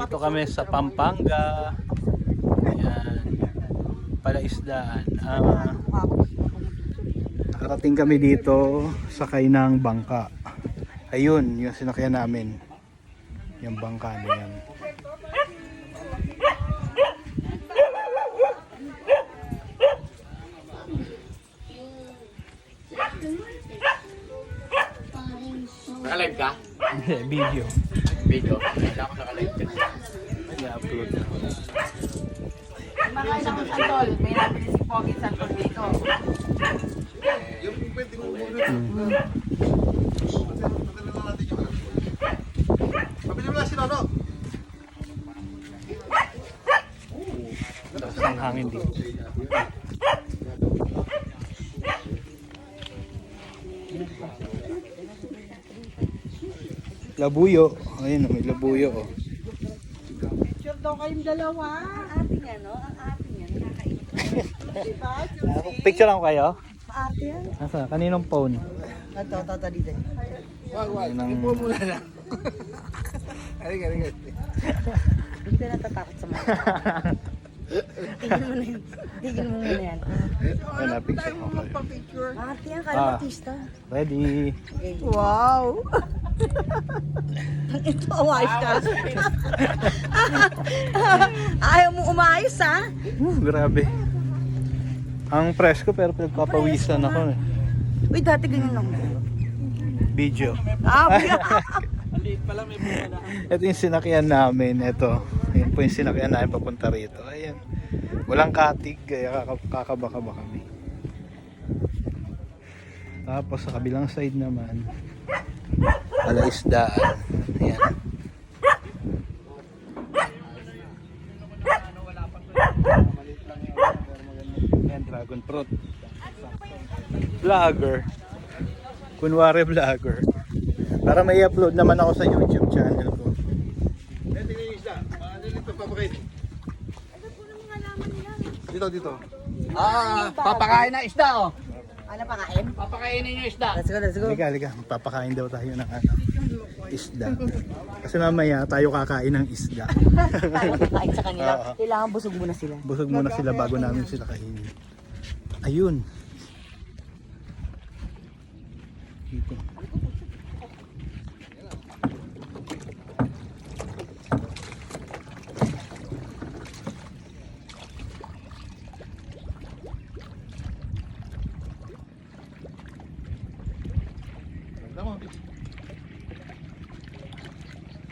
Dito kami sa Pampanga. Ayan. Palaisdaan. Nakarating kami dito sakay ng bangka. Ayun, yung sinakyan namin. Yung bangka na yan. Nakalive ka? Video. Video? Hindi ako nakalive ka. I-upload. Mga isang santol, may nabili si Pogi santol dito. Yung pwede mo muna. Pabili mo lang si Nono. Tapos ang hangin dito. Labuyo. Ayun, may labuyo. Oh. Picture daw kayong dalawa. Ang ating ano, ang ating yan, nakakainit. Diba? Picture lang kayo? Ate yan. Nasa? Kaninong phone? Ito, dito. Wag. Nang... Ipo muna lang. Halika. Hindi ka natatakot sa mga. Tigil mo na yan. Tigil mo muna yan. Ayun na, picture ko kayo. Picture. Ate yan, kaya Ah. artista. Ready? Wow! Ito, umayos ka. Ayaw mo umayos, ha? Grabe. Ang presko pero pinagpapawisan ako eh. Uy, dati ganyan lang. Video. Maliit pala may bunga na. Ito yung sinakyan namin. Ito. Yun po yung sinakyan namin papunta rito. Ayan. Walang katig. Kaya kakabaka-baka kami. Tapos sa kabilang side naman. Palaisdaan. Ayan. Ayan, dragon fruit. Vlogger. Kunwari vlogger. Para may upload naman ako sa YouTube channel ko. Eh, tingnan yung isda. Ano dito papakain? Dito. Papakain na isda oh. Ano pa kain? Papakainin yung isda. Let's go. Halika. Magpapakain daw tayo ng ano, isda. Kasi mamaya tayo kakain ng isda. Tayo kakain sa kanila. Oo. Kailangan busog muna sila. Busog muna sila bago namin sila kainin. Ayun. Dito.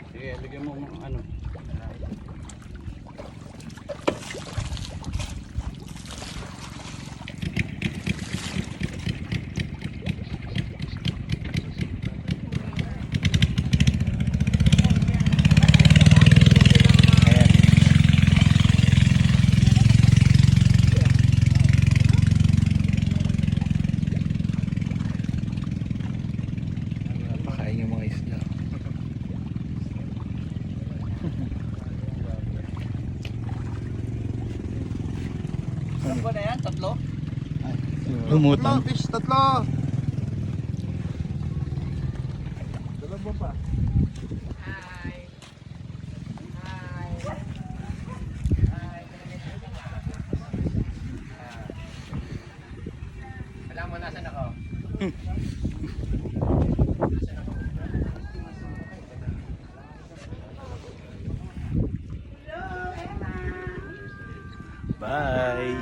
Sige, bigyan mo ng ano. Ayan. Napakain yung mga isda. Ano ba na yan? Tatlo? Lumutang. Fish, tatlo. Dalawa pa. Alam mo nasan ako? Bye.